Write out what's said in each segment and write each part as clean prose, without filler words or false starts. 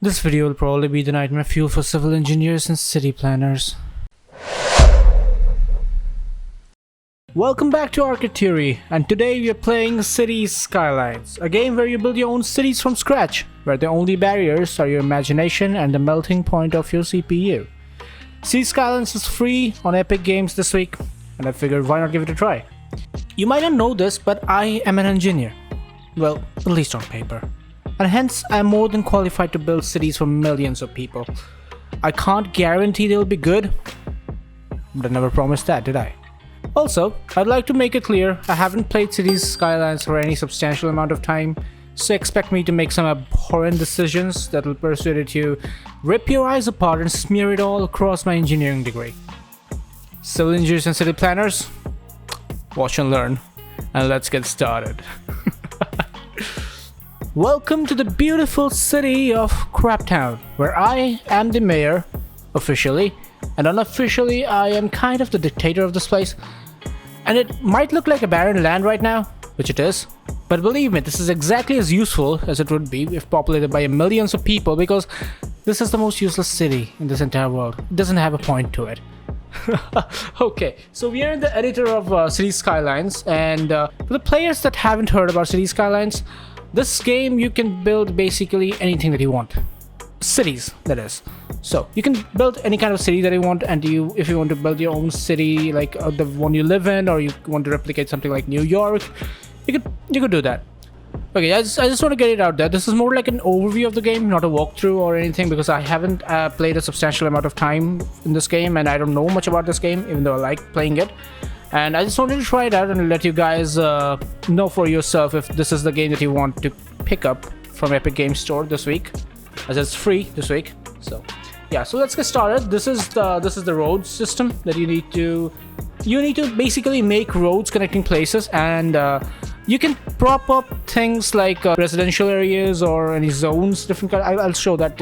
This video will probably be the nightmare fuel for civil engineers and city planners. Welcome back to Arcade Theory, and today we are playing Cities Skylines, a game where you build your own cities from scratch, where the only barriers are your imagination and the melting point of your CPU. Cities Skylines is free on Epic Games this week, and I figured why not give it a try. You might not know this, but I am an engineer. Well, at least on paper. And hence, I am more than qualified to build cities for millions of people. I can't guarantee they'll be good, but I never promised that, did I? Also, I'd like to make it clear, I haven't played Cities Skylines for any substantial amount of time, so expect me to make some abhorrent decisions that will persuade you to rip your eyes apart and smear it all across my engineering degree. Civil engineers and city planners, watch and learn, and let's get started. Welcome to the beautiful city of Craptown, where I am the mayor, officially, and unofficially I am kind of the dictator of this place. And it might look like a barren land right now, which it is, but believe me, this is exactly as useful as it would be if populated by millions of people, because this is the most useless city in this entire world. It doesn't have a point to it. Okay, so we are in the editor of Cities Skylines, and for the players that haven't heard about Cities Skylines, this game you can build basically anything that you want. Cities, that is. So you can build any kind of city that you want, and if you want to build your own city like the one you live in, or you want to replicate something like New York, you could do that. Okay, I just want to get it out there. This is more like an overview of the game, not a walkthrough or anything, because I haven't played a substantial amount of time in this game, and I don't know much about this game, even though I like playing it. And I just wanted to try it out and let you guys know for yourself if this is the game that you want to pick up from Epic Games Store this week, as it's free this week. So yeah, so let's get started. This is the road system that you need to basically make roads connecting places, and you can prop up things like residential areas or any zones, different kind. I'll show that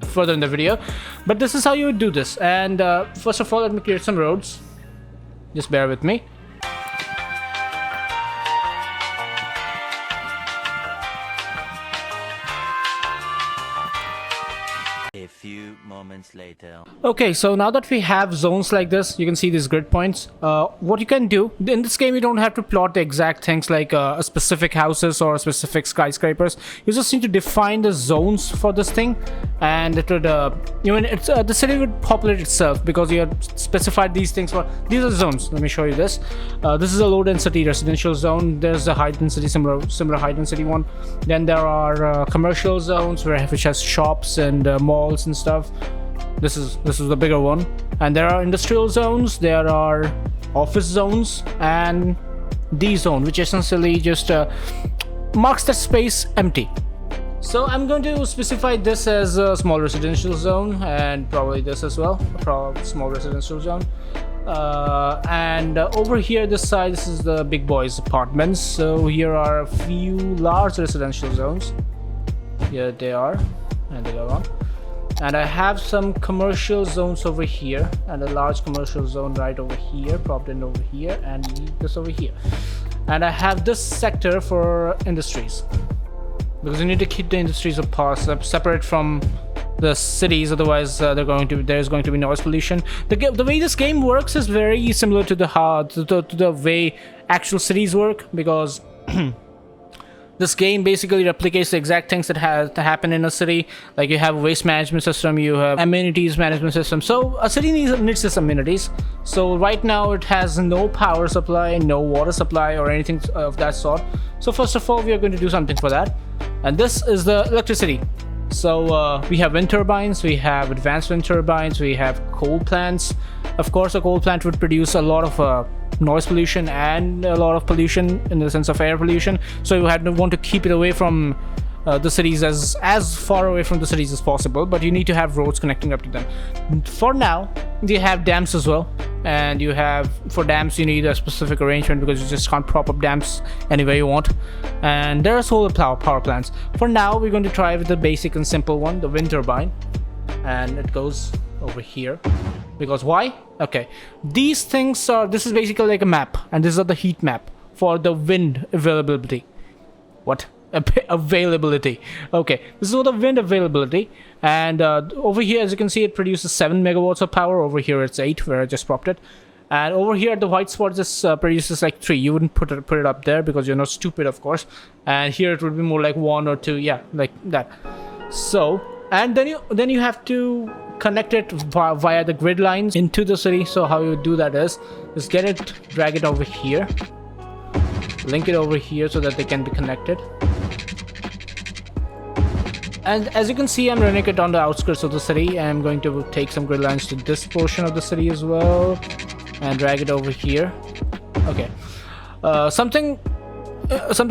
further in the video, but this is how you would do this. And first of all, let me create some roads. Just bear with me. A few moments later. Okay, so now that we have zones like this, you can see these grid points. What you can do in this game, you don't have to plot the exact things like a specific houses or specific skyscrapers. You just need to define the zones for this thing, and it would the city would populate itself because you have specified these things for these are zones. Let me show you this. This is a low density residential zone. There's a high density similar high density one. Then there are commercial zones which has shops and malls and stuff. This is the bigger one, and there are industrial zones, there are office zones, and D zone, which essentially just marks the space empty. So I'm going to specify this as a small residential zone, and probably this as well, a small residential zone. And over here, this side, this is the big boys' apartments. So here are a few large residential zones. Here they are, and they go on. And I have some commercial zones over here, and a large commercial zone right over here, propped in over here, and this over here. And I have this sector for industries, because you need to keep the industries apart, separate from the cities, otherwise there's going to be noise pollution. The way this game works is very similar to the way actual cities work, because this game basically replicates the exact things that happen in a city. Like you have a waste management system, you have amenities management system. So a city needs its amenities. So right now it has no power supply, no water supply, or anything of that sort. So first of all, we are going to do something for that. And this is the electricity. So we have wind turbines, we have advanced wind turbines, we have coal plants. Of course, a coal plant would produce a lot of noise pollution and a lot of pollution in the sense of air pollution. So you want to keep it away from the cities, as far away from the cities as possible, but you need to have roads connecting up to them. For now, you have dams as well, and for dams you need a specific arrangement, because you just can't prop up dams anywhere you want. And there are solar power plants. For now, we're going to try with the basic and simple one, the wind turbine, and it goes over here. Because why? Okay, this is basically like a map, and this is the heat map for the wind availability. What? Availability. Okay, this is for the wind availability, and over here, as you can see, it produces 7 megawatts of power. Over here it's 8, where I just propped it, and over here the white spot just produces like 3. You wouldn't put it up there because you're not stupid, of course, and here it would be more like 1 or 2, yeah, like that. So, and then you have to connect it via the grid lines into the city. So how you do that is just get it, drag it over here, link it over here so that they can be connected. And as you can see, I'm running it on the outskirts of the city. I'm going to take some grid lines to this portion of the city as well and drag it over here. Okay. Something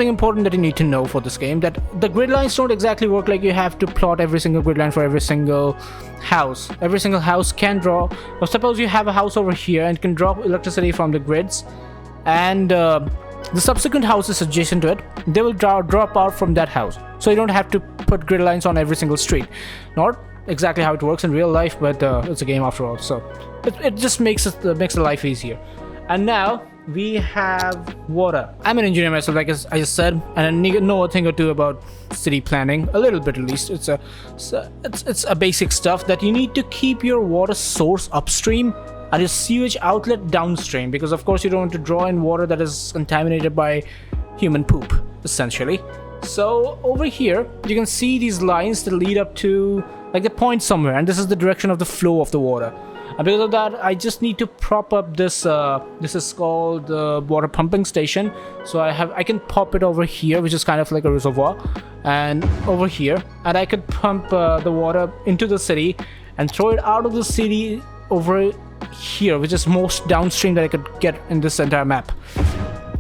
important that you need to know for this game, that the grid lines don't exactly work like you have to plot every single grid line for every single house. Every single house can draw, or suppose you have a house over here and can draw electricity from the grids, and the subsequent houses adjacent to it, they will draw power from that house. So you don't have to put grid lines on every single street. Not exactly how it works in real life, but it's a game after all, so it just makes the life easier. And now we have water. I'm an engineer myself, like I just said, and I know a thing or two about city planning, a little bit at least. It's a basic stuff that you need to keep your water source upstream and your sewage outlet downstream, because of course you don't want to draw in water that is contaminated by human poop, essentially. So over here you can see these lines that lead up to like the point somewhere, and this is the direction of the flow of the water. And because of that, I just need to prop up this. This is called the water pumping station. So I can pop it over here, which is kind of like a reservoir, and over here, and I could pump the water into the city and throw it out of the city over here, which is most downstream that I could get in this entire map.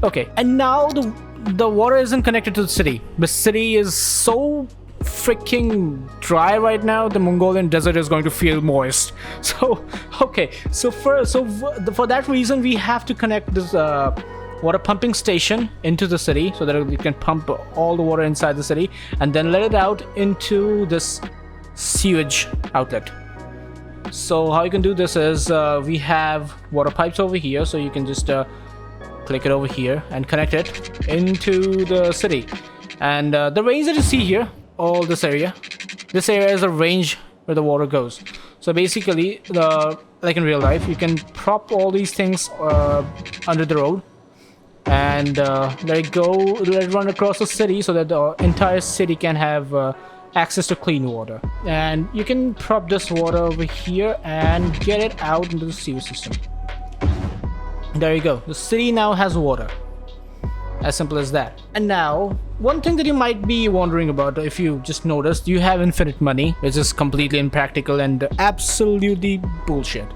Okay, and now the water isn't connected to the city. The city is so freaking dry right now, the Mongolian desert is going to feel moist. So okay, so for that reason we have to connect this water pumping station into the city so that we can pump all the water inside the city and then let it out into this sewage outlet. So how you can do this is we have water pipes over here, so you can just click it over here and connect it into the city. And the range that you see here, all this area is a range where the water goes. So basically, like in real life, you can prop all these things under the road and let it run across the city so that the entire city can have access to clean water. And you can prop this water over here and get it out into the sewer system. There you go. The city now has water. As simple as that. And now, one thing that you might be wondering about, if you just noticed, you have infinite money, which is completely impractical and absolutely bullshit.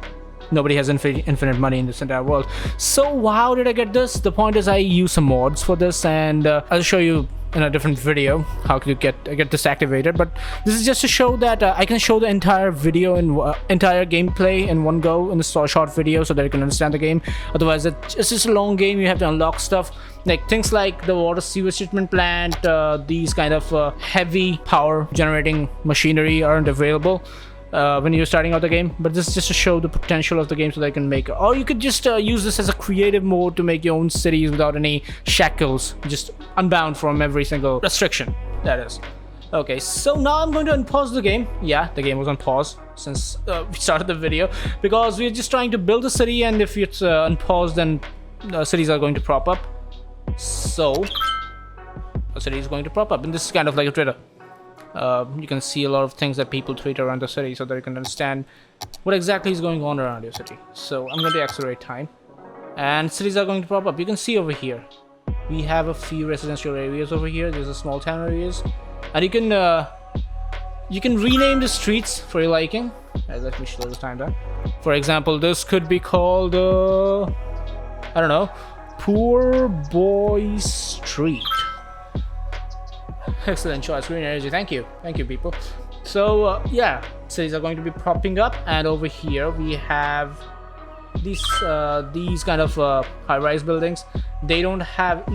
Nobody has infinite money in this entire world. So how did I get this? The point is I use some mods for this, and I'll show you in a different video how to get this activated. But this is just to show that I can show the entire video and entire gameplay in one go in this short video so that you can understand the game. Otherwise it's just a long game. You have to unlock stuff like things like the water sewage treatment plant. These kind of heavy power generating machinery aren't available when you're starting out the game, but this is just to show the potential of the game so that I can make, or you could just use this as a creative mode to make your own cities without any shackles, just unbound from every single restriction, that is. Okay, so now I'm going to unpause the game. Yeah, the game was on pause since we started the video, because we're just trying to build a city, and if it's unpaused, then cities are going to prop up. So a city is going to prop up, and this is kind of like a Twitter. You can see a lot of things that people tweet around the city so that you can understand what exactly is going on around your city. So I'm going to accelerate time, and cities are going to pop up. You can see over here we have a few residential areas over here. There's a small town areas, and you can rename the streets for your liking. Let me slow the time down. For example, this could be called I don't know, Poor Boy Street. Excellent choice, green energy. Thank you people. So yeah, cities are going to be propping up, and over here we have these kind of high-rise buildings. They don't have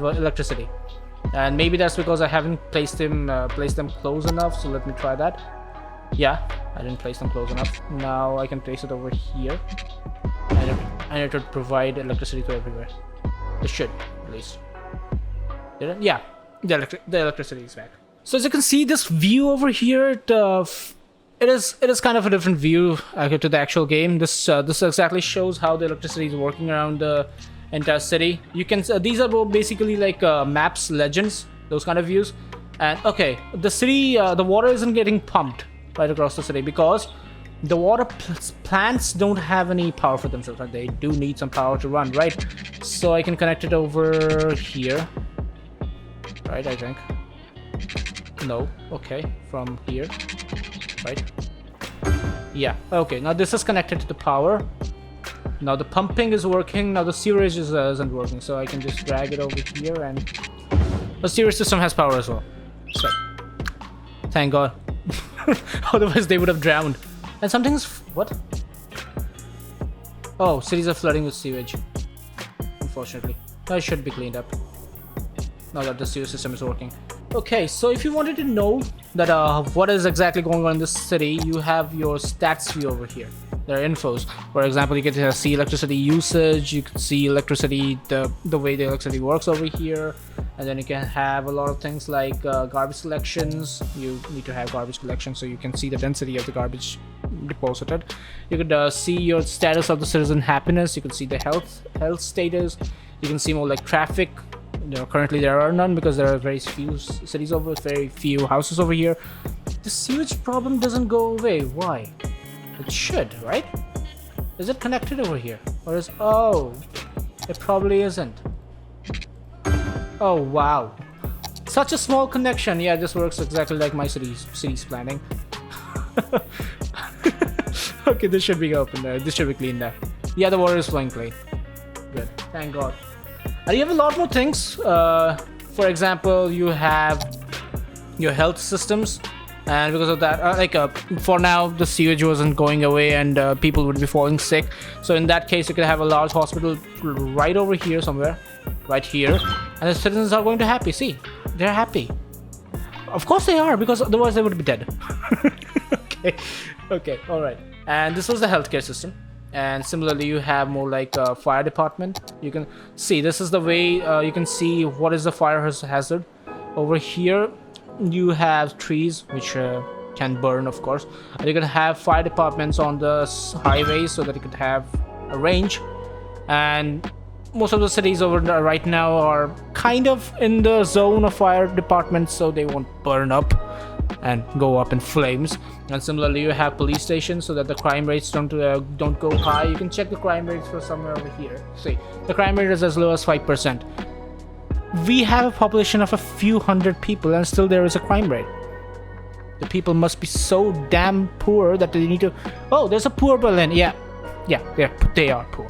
electricity, and maybe that's because I haven't placed them close enough. So let me try that. Yeah, I didn't place them close enough. Now I can place it over here, and it would provide electricity to everywhere. It should, at least. Did it? Yeah, the electricity is back. So as you can see, this view over here, it is kind of a different view to the actual game. This exactly shows how the electricity is working around the entire city. You can these are basically like maps, legends, those kind of views. And okay, the city, the water isn't getting pumped right across the city because the water plants don't have any power for themselves. Right? They do need some power to run, right? So I can connect it over here, right? I think. No, okay, from here, right? Yeah, okay, now this is connected to the power. Now the pumping is working, now the sewerage isn't working, so I can just drag it over here and the sewerage system has power as well. So, thank God. Otherwise they would have drowned. And something's... what? Oh, cities are flooding with sewage. Unfortunately. That should be cleaned up. Now that the sewer system is working. Okay, so if you wanted to know that what is exactly going on in this city, you have your stats view over here. There are infos. For example, you can see electricity usage, you can see electricity, the way the electricity works over here, and then you can have a lot of things like garbage collections. You need to have garbage collection so you can see the density of the garbage deposited. You could see your status of the citizen happiness. You can see the health status. You can see more like traffic. You know, currently there are none because there are very few cities over, very few houses over here. The sewage problem doesn't go away. Why? It should, right? Is it connected over here? Or is... oh, it probably isn't. Oh, wow. Such a small connection. Yeah, this works exactly like my city's planning. Okay, this should be open there. This should be clean there. Yeah, the water is flowing clean. Good. Thank God. And you have a lot more things. For example, you have your health systems, and because of that, for now, the sewage wasn't going away, and people would be falling sick. So in that case, you could have a large hospital right over here somewhere, right here, and the citizens are going to be happy. See, they're happy. Of course they are, because otherwise they would be dead. Okay, all right. And this was the healthcare system. And similarly, you have more like a fire department. You can see this is the way you can see what is the fire hazard. Over here, you have trees which can burn, of course. And you can have fire departments on the highways so that you could have a range. And most of the cities over there right now are kind of in the zone of fire departments, so they won't burn up and go up in flames. And similarly, you have police stations so that the crime rates don't go high. You can check the crime rates for somewhere over here. See, the crime rate is as low as 5%. We have a population of a few hundred people, and still there is a crime rate. The people must be so damn poor that they need to... oh, there's a poor Berlin. Yeah, they are poor.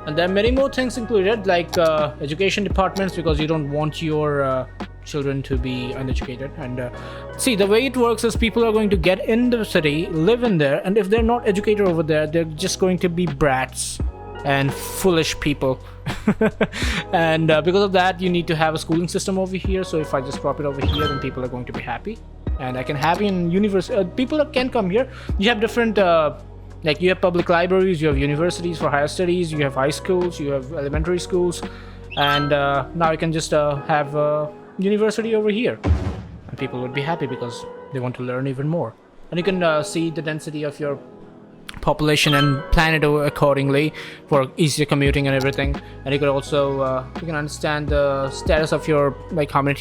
And there are many more things included, like education departments, because you don't want your children to be uneducated. And see, the way it works is people are going to get in the city, live in there, and if they're not educated over there, they're just going to be brats and foolish people. And because of that, you need to have a schooling system over here. So if I just drop it over here, then people are going to be happy, and I can have in university people can come here. You have different like you have public libraries, you have universities for higher studies, you have high schools, you have elementary schools, and now you can just have a university over here, and people would be happy because they want to learn even more. And you can see the density of your population and plan it accordingly for easier commuting and everything. And you could also you can understand the status of your, like, how many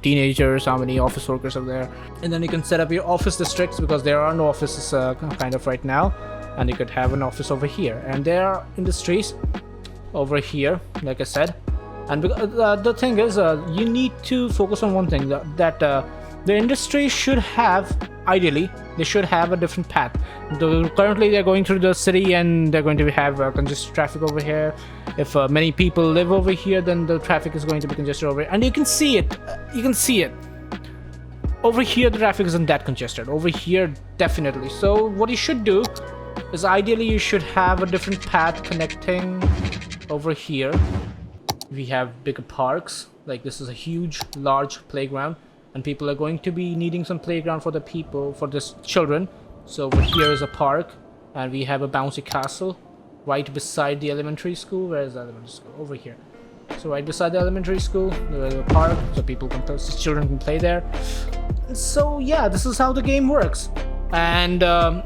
teenagers, how many office workers are there. And then you can set up your office districts, because there are no offices kind of right now, and you could have an office over here. And there are industries over here, like I said. And the thing is, you need to focus on one thing, that the industry should have, ideally, they should have a different path. Currently, they're going through the city, and they're going to have congested traffic over here. If many people live over here, then the traffic is going to be congested over here. And you can see it. You can see it. Over here, the traffic isn't that congested. Over here, definitely. So what you should do is, ideally, you should have a different path connecting over here. We have bigger parks. Like, this is a huge, large playground, and people are going to be needing some playground for the children. So over here is a park, and we have a bouncy castle right beside the elementary school. Where is the elementary school? Over here. So right beside the elementary school, there's a park, so children can play there. So yeah, this is how the game works. And of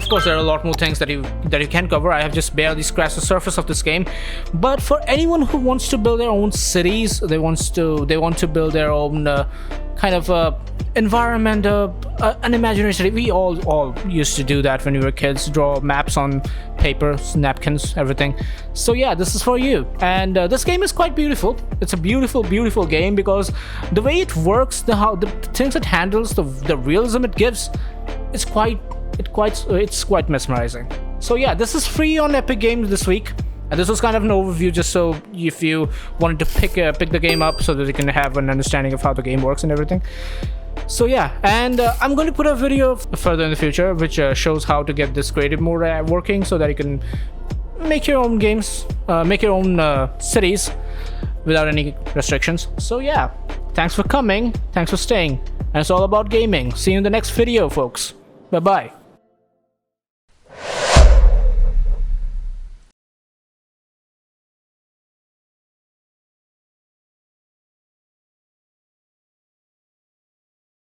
course, there are a lot more things that you can cover. I have just barely scratched the surface of this game. But for anyone who wants to build their own cities, they want to build their own kind of environment, an imaginary city. We all used to do that when we were kids, draw maps on paper, napkins, everything. So yeah, this is for you. And this game is quite beautiful. It's a beautiful game, because the way it works, the things it handles, the realism it gives, it's quite mesmerizing. So yeah, this is free on Epic Games this week. And this was kind of an overview, just so if you wanted to pick the game up, so that you can have an understanding of how the game works and everything. So yeah, and I'm going to put a video further in the future which shows how to get this creative mode working, so that you can make your own games, make your own cities without any restrictions. So yeah, thanks for coming, thanks for staying, and it's all about gaming. See you in the next video, folks. Bye bye.